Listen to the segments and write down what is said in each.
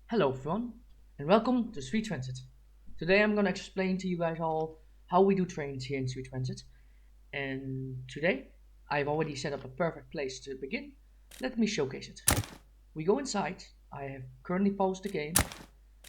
Hello everyone, and welcome to Street Transit. Today I'm gonna explain to you guys all how we do trains here in Street Transit. And today I've already set up a perfect place to begin. Let me showcase it. We go inside. I have currently paused the game,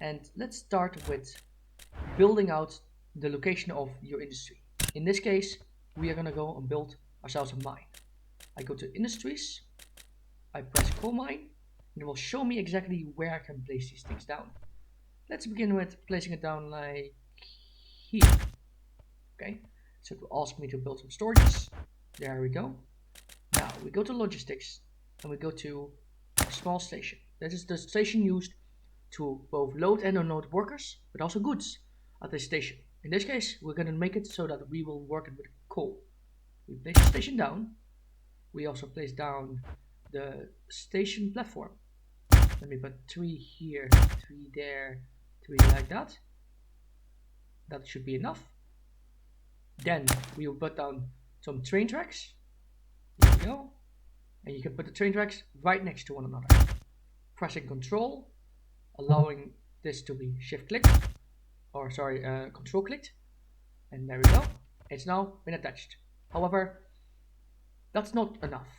and let's start with building out the location of your industry. In this case, we are gonna go and build ourselves a mine. I go to industries, I press coal mine, and it will show me exactly where I can place these things down. Let's begin with placing it down like here. Okay, so it will ask me to build some storages. There we go. Now we go to logistics and we go to a small station. That is the station used to both load and unload workers, but also goods at this station. In this case, we're going to make it so that we will work it with coal. We place the station down. We also place down the station platform. Let me put 3 here, 3 there, 3 like that. That should be enough. Then we will put down some train tracks. Here we go. And you can put the train tracks right next to one another. Pressing Control, allowing this to be shift clicked, or sorry, control clicked. And there we go. It's now been attached. However, that's not enough.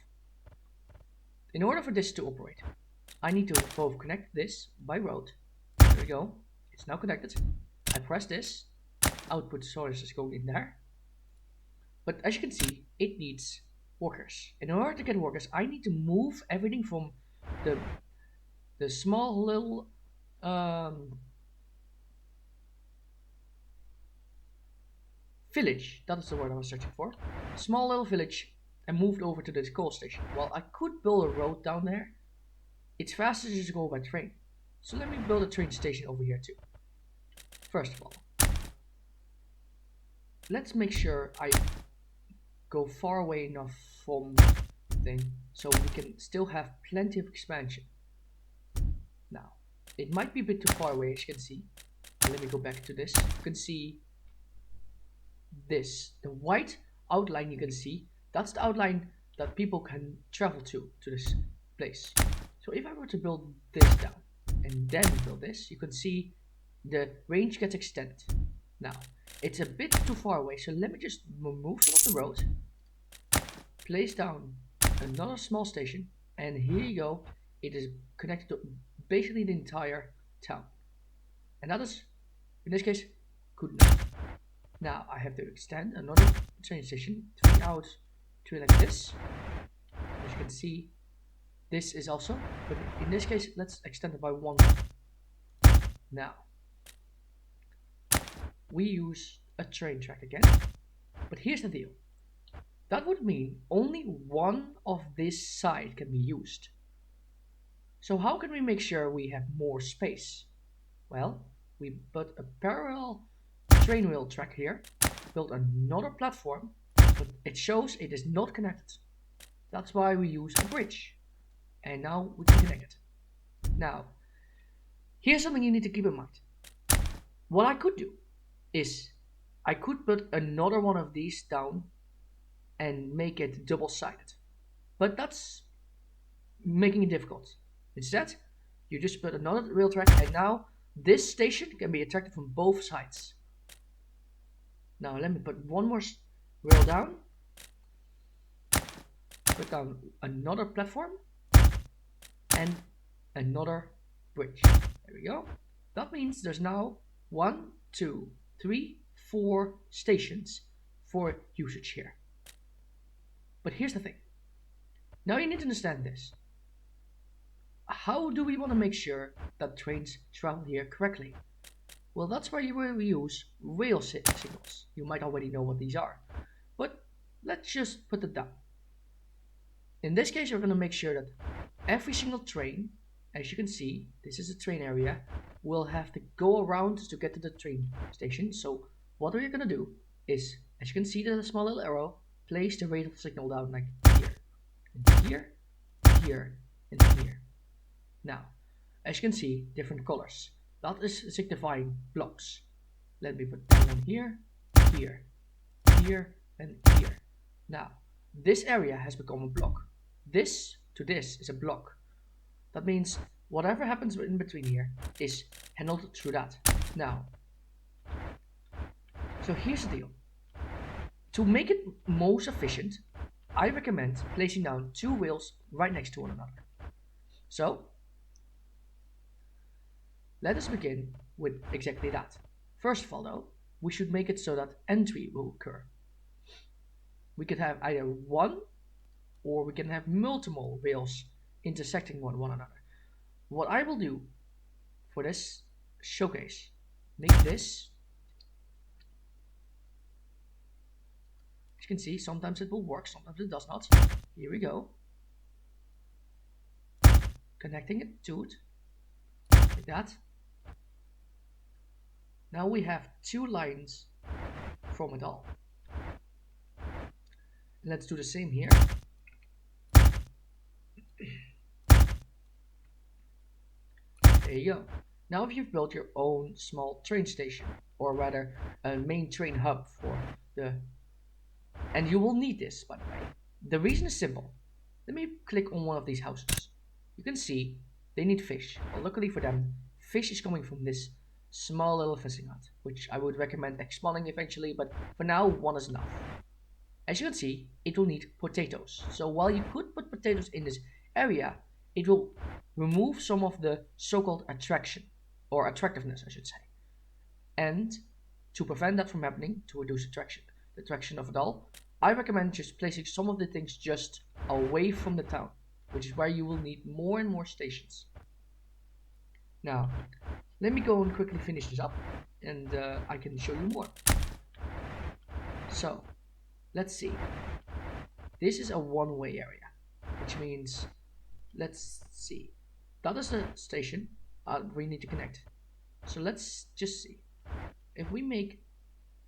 In order for this to operate, I need to both connect this by road. There we go. It's now connected. I press this. Output source is going in there. But as you can see, it needs workers. In order to get workers, I need to move everything from the small little village. That is the word I was searching for. Small little village, and moved over to this coal station. Well, I could build a road down there. It's faster to just go by train. So let me build a train station over here too. First of all, let's make sure I go far away enough from the thing so we can still have plenty of expansion. Now, it might be a bit too far away, as you can see. Let me go back to this. You can see this. The white outline you can see, that's the outline that people can travel to this place. So if I were to build this down and then build this, you can see the range gets extended. Now, it's a bit too far away, so let me just remove some of the road, place down another small station, and here you go. It is connected to basically the entire town. And that is, in this case, good enough. Now I have to extend another train station, 3 out, 3 like this. As you can see, this is also, but in this case, let's extend it by 1. Now, we use a train track again, but here's the deal. That would mean only one of this side can be used. So how can we make sure we have more space? Well, we put a parallel train rail track here, build another platform, but it shows it is not connected. That's why we use a bridge. And now we can connect it. Now, here's something you need to keep in mind. What I could do is I could put another one of these down and make it double-sided. But that's making it difficult. Instead, you just put another rail track, and now this station can be attracted from both sides. Now let me put one more rail down, put down another platform, and another bridge. There we go. That means there's now 1, 2, 3, 4 stations for usage here. But here's the thing. Now you need to understand this. How do we want to make sure that trains travel here correctly? Well, that's where we use rail signals. You might already know what these are, but let's just put it down. In this case, we're going to make sure that every single train, as you can see, this is a train area, will have to go around to get to the train station. So what we're going to do is, as you can see, there's a small little arrow, place the rail signal down like here, and here, here, and here. Now, as you can see, different colors. That is signifying blocks. Let me put one here, here, here, and here. Now, this area has become a block. This to this is a block. That means Whatever happens in between here is handled through that. Now, so here's the deal. To make it most efficient, I recommend placing down two wheels right next to one another. So, let us begin with exactly that. First of all though, we should make it so that entry will occur. We could have either one or we can have multiple rails intersecting one another. What I will do for this showcase, make this, as you can see, sometimes it will work, sometimes it does not. Here we go. Connecting it to it, like that. Now we have two lines from it all. And let's do the same here. There you go. Now if you've built your own small train station, or rather a main train hub for the... And you will need this, by the way. The reason is simple. Let me click on one of these houses. You can see they need fish. Well, luckily for them, fish is coming from this small little fishing hut, which I would recommend expanding eventually, but for now, one is enough. As you can see, it will need potatoes. So while you could put potatoes in this area, it will remove some of the so-called attraction, or attractiveness, I should say. And to prevent that from happening, to reduce the attraction of it all, I recommend just placing some of the things just away from the town, which is where you will need more and more stations. Now, let me go and quickly finish this up, and I can show you more. So, let's see. This is a one-way area, which means, let's see. That is the station we need to connect. So let's just see. If we make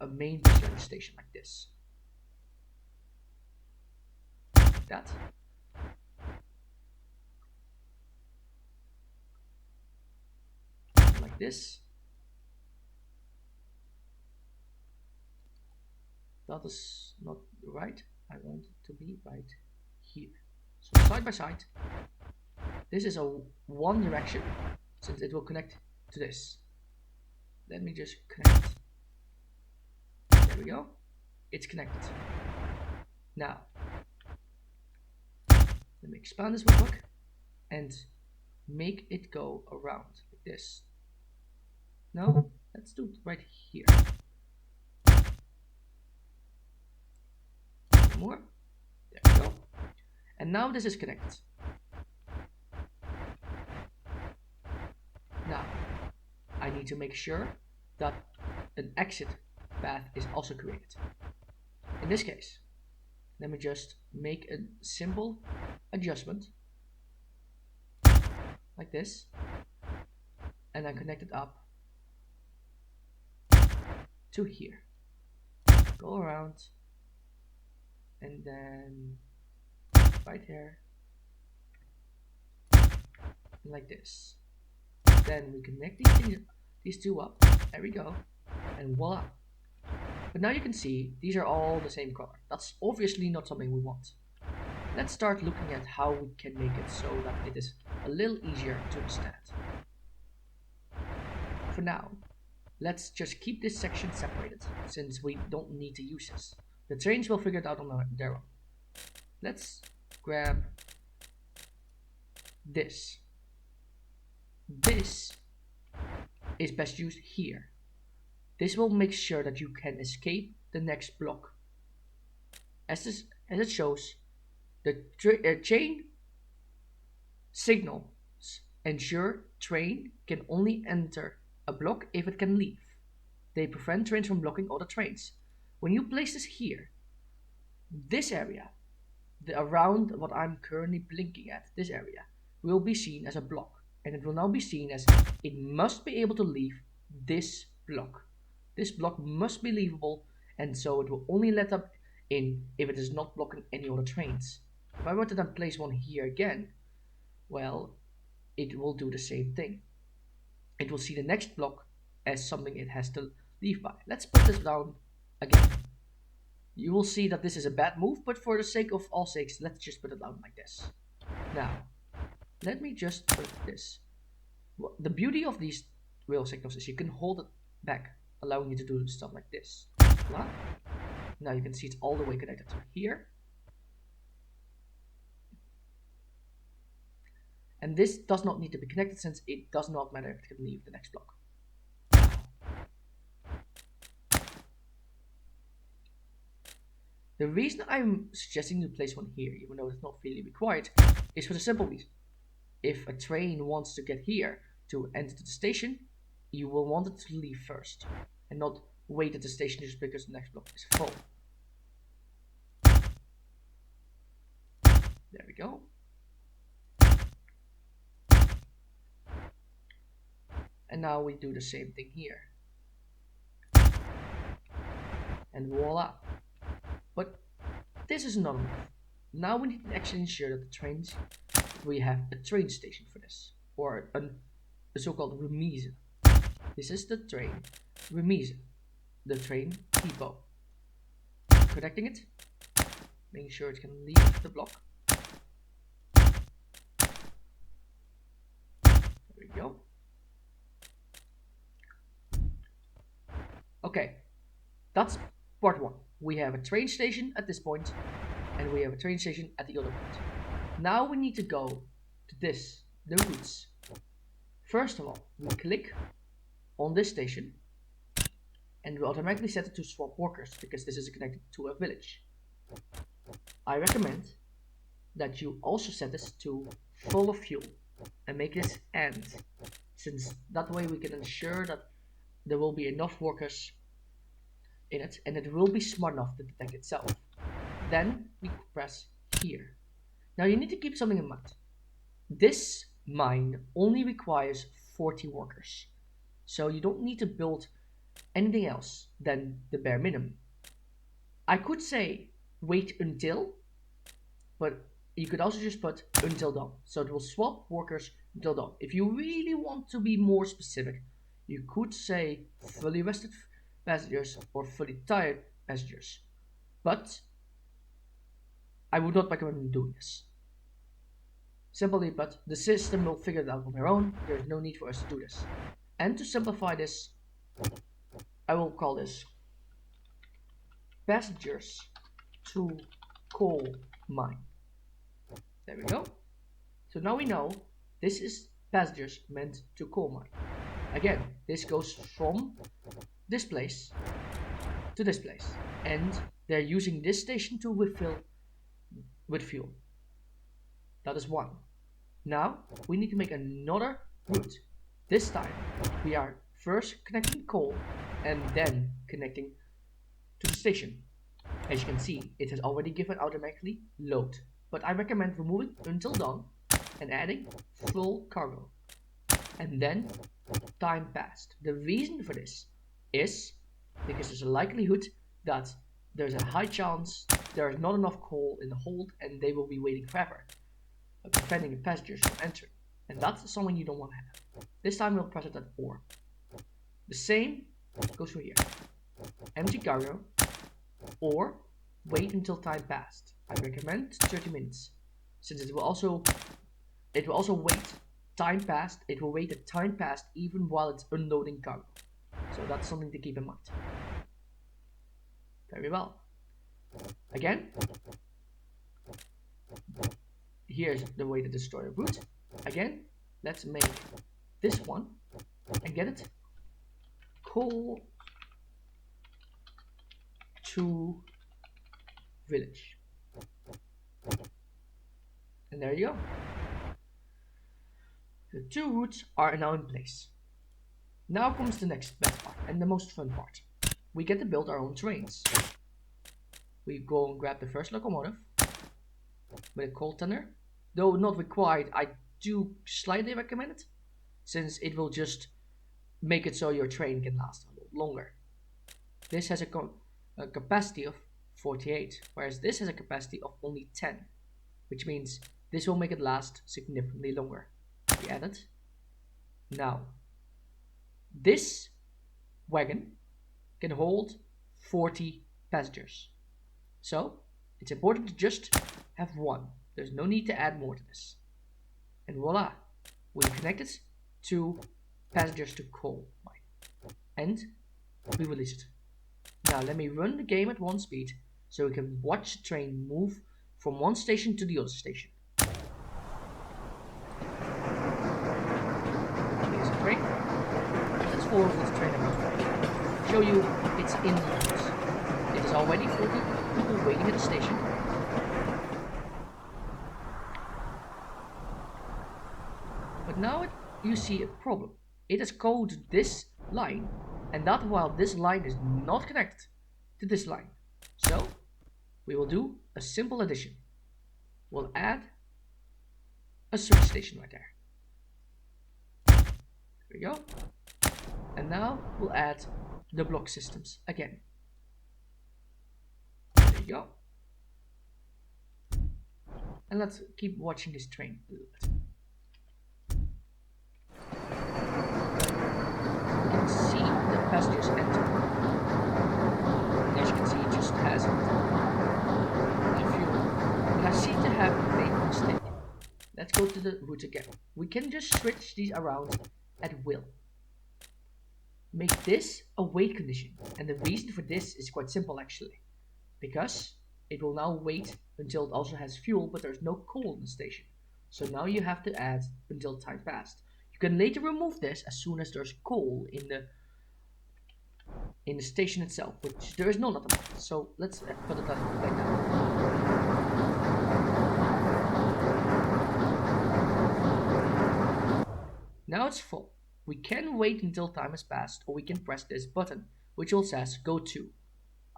a main bus line station like this, like that, like this, that is not right. I want it to be right here. So side by side, this is a one direction, since it will connect to this. Let me just connect. There we go. It's connected. Now, let me expand this real quick and make it go around like this. No, let's do it right here. More. There we go. And now this is connected. Now, I need to make sure that an exit path is also created. In this case, let me just make a simple adjustment like this, and then connect it up to here. Go around, and then right here, like this. Then we connect these two up. There we go, and voila. But now you can see these are all the same color. That's obviously not something we want. Let's start looking at how we can make it so that it is a little easier to understand. For now, let's just keep this section separated, since we don't need to use this. The trains will figure it out on their own. Let's grab this. This is best used here. This will make sure that you can escape the next block. As it shows, the chain signals ensure train can only enter a block if it can leave. They prevent trains from blocking other trains. When you place this here, this area, around what I'm currently blinking at, this area, will be seen as a block. And it will now be seen as it must be able to leave this block. This block must be leavable, and so it will only let up in if it is not blocking any other trains. If I were to then place one here again, well, it will do the same thing. It will see the next block as something it has to leave by. Let's put this down again. You will see that this is a bad move, but for the sake of all sakes, let's just put it down like this. Now, let me just put this The beauty of these rail signals is you can hold it back, allowing you to do stuff like this. Voila. Now you can see it's all the way connected to here. And this does not need to be connected since it does not matter if it can leave the next block. The reason I'm suggesting to place one here, even though it's not really required, is for the simple reason. If a train wants to get here to enter the station, you will want it to leave first, and not wait at the station just because the next block is full. There we go. And now we do the same thing here. And voila. But this is not enough. Now we need to actually ensure that the trains, we have a train station for this, or a so-called remise. This is the train remise, the train depot. Connecting it, making sure it can leave the block. There we go. Okay, that's part one. We have a train station at this point, and we have a train station at the other point. Now we need to go to this, the routes. First of all, we click on this station, and we automatically set it to swap workers because this is connected to a village. I recommend that you also set this to full of fuel and make this end, since that way we can ensure that there will be enough workers in it and it will be smart enough to detect itself. Then we press here. Now you need to keep something in mind. This mine only requires 40 workers, so you don't need to build anything else than the bare minimum. I could say wait until, but you could also just put until dawn, so it will swap workers until dawn. If you really want to be more specific, you could say fully rested passengers or fully tired passengers, but I would not recommend doing this. Simply put, the system will figure it out on their own. There's no need for us to do this. And to simplify this, I will call this passengers to coal mine. There we go. So now we know this is passengers meant to coal mine. Again, this goes from this place to this place, and they're using this station to refill with fuel. That is one. Now we need to make another route. This time we are first connecting coal and then connecting to the station. As you can see, it has already given automatically load, but I recommend removing until dawn and adding full cargo, and then time passed. The reason for this is because there's a likelihood that there's a high chance there is not enough coal in the hold and they will be waiting forever, preventing the passengers from entering, and that's something you don't want to have. This time we'll press it at 4. The same goes for here. Empty cargo or wait until time passed. I recommend 30 minutes, since it will also wait time passed. It will wait a time passed even while it's unloading cargo. So that's something to keep in mind. Very well. Again, here's the way to destroy a route. Again, let's make this one and get it coal to village. And there you go. The two routes are now in place. Now comes the next best part and the most fun part. We get to build our own trains. We go and grab the first locomotive with a coal tender. Though not required, I do slightly recommend it, since it will just make it so your train can last a little longer. This has a capacity of 48, whereas this has a capacity of only 10, which means this will make it last significantly longer. We add it. Now, this wagon can hold 40 passengers. So, it's important to just have one. There's no need to add more to this. And voila, we connect it to passengers to coal mine. And we release it. Now let me run the game at 1 speed so we can watch the train move from one station to the other station. Here's the train. Let's forward with the train around. Show you it's in the route. It is already 40 people waiting at the station. But now you see a problem. It has coded this line, and that while this line is not connected to this line. So we will do a simple addition. We'll add a switch station right there. There we go. And now we'll add the block systems again. There you go. And let's keep watching this train a little bit. You can see the passengers enter. As you can see, it just has it. But I seem to have made a mistake. Let's go to the route again. We can just switch these around at will. Make this a wait condition, and the reason for this is quite simple actually, because it will now wait until it also has fuel, but there's no coal in the station. So now you have to add until time passed. You can later remove this as soon as there's coal in the station itself, which there is none at the moment. So let's put it like that. Now it's full. We can wait until time has passed, or we can press this button, which will says go to.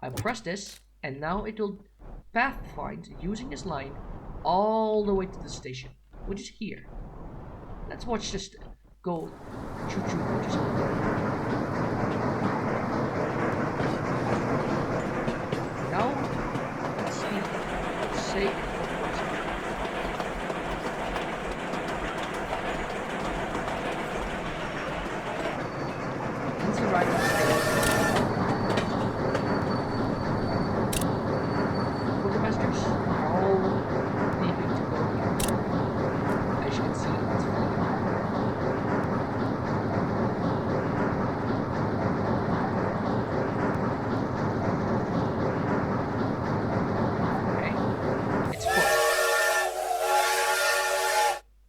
I press this, and now it will pathfind using this line all the way to the station, which is here. Let's watch this go choo-choo just a little bit. Now, let's see, let's say right on the station. For the passengers are all leaving to go here. As you can see, it's free. Okay, it's full.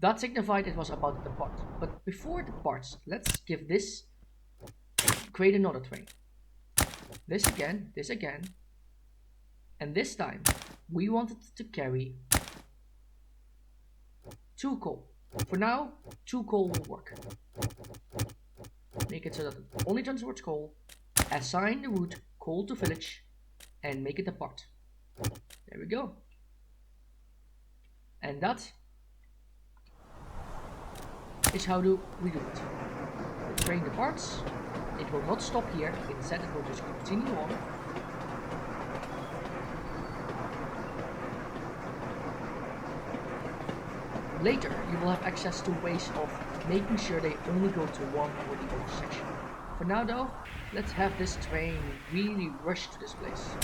That signified it was about to depart. But before it departs, let's give this create another train. This again, and this time we wanted to carry 2 coal. For now, 2 coal will work. Make it so that it only turns towards coal. Assign the route coal to village and make it depart. There we go. And that is how we do it. The train departs. It will not stop here, instead it will just continue on. Later, you will have access to ways of making sure they only go to one or the other section. For now though, let's have this train really rush to this place.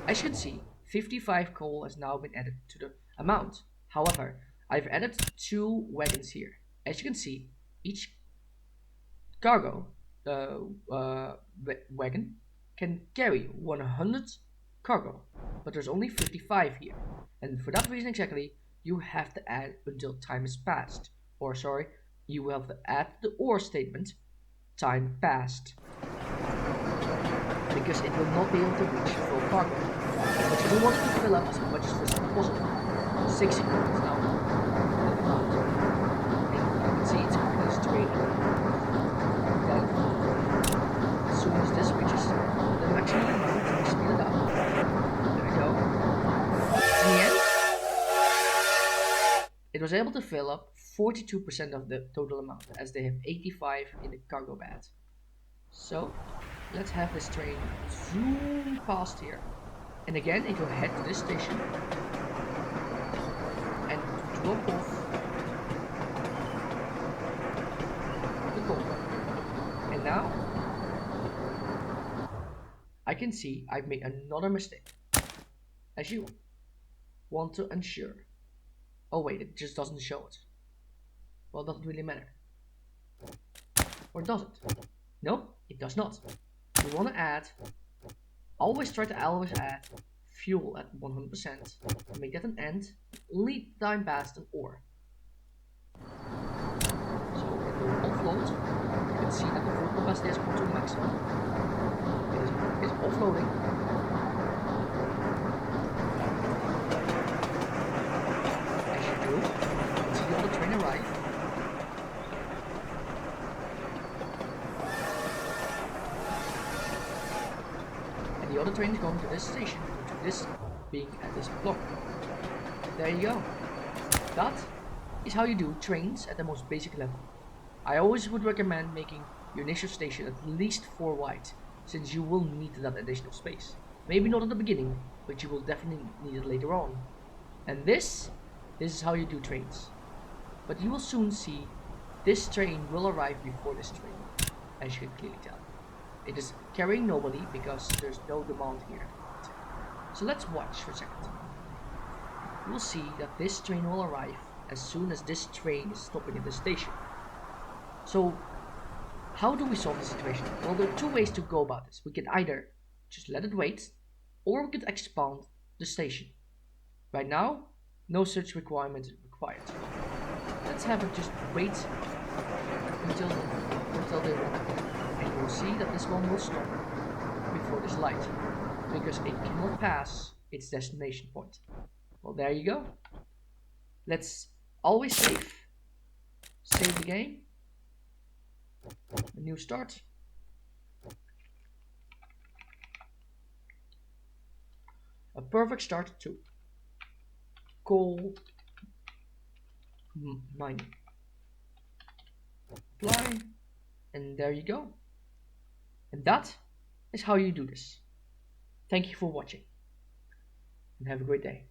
As you can see, 55 coal has now been added to the amount. However, I've added 2 wagons here. As you can see, each cargo wagon can carry 100 cargo, but there's only 55 here, and for that reason exactly you have to add until time is passed, or sorry, you will have to add the or statement time passed, because it will not be able to reach full cargo. But you do want to fill up as much as possible. 60 cargo now in the amount, and you can see it's completely straight. As soon as this reaches the maximum amount, we speed it up. There we go. In the end, it was able to fill up 42% of the total amount, as they have 85 in the cargo bed. So, let's have this train zoom past here. And again, it will head to this station and drop off the coal. And now, I can see I've made another mistake. As you want to ensure. Oh wait, it just doesn't show it. Well, it doesn't really matter. Or does it? No, it does not. You want to add, always try to always add fuel at 100%, make that an end, lead time past an ore. So it will offload. You can see that the fuel capacity has come to maximum. It is offloading. As you do, you can see the other train arrive. And the other train is going to this station, to this being at this block. There you go. That is how you do trains at the most basic level. I always would recommend making your initial station at least 4 wide, since you will need that additional space. Maybe not at the beginning, but you will definitely need it later on. And this is how you do trains. But you will soon see this train will arrive before this train, as you can clearly tell. It is carrying nobody because there's no demand here. So let's watch for a second. You will see that this train will arrive as soon as this train is stopping at the station. So how do we solve the situation? Well, there are two ways to go about this. We can either just let it wait, or we could expand the station. Right now, no such requirement is required. Let's have it just wait until they run. And you'll see that this one will stop before this light, because it cannot pass its destination point. Well, there you go. Let's always save. Save the game. A new start. A perfect start to coal mining. Apply, and there you go. And that is how you do this. Thank you for watching, and have a great day.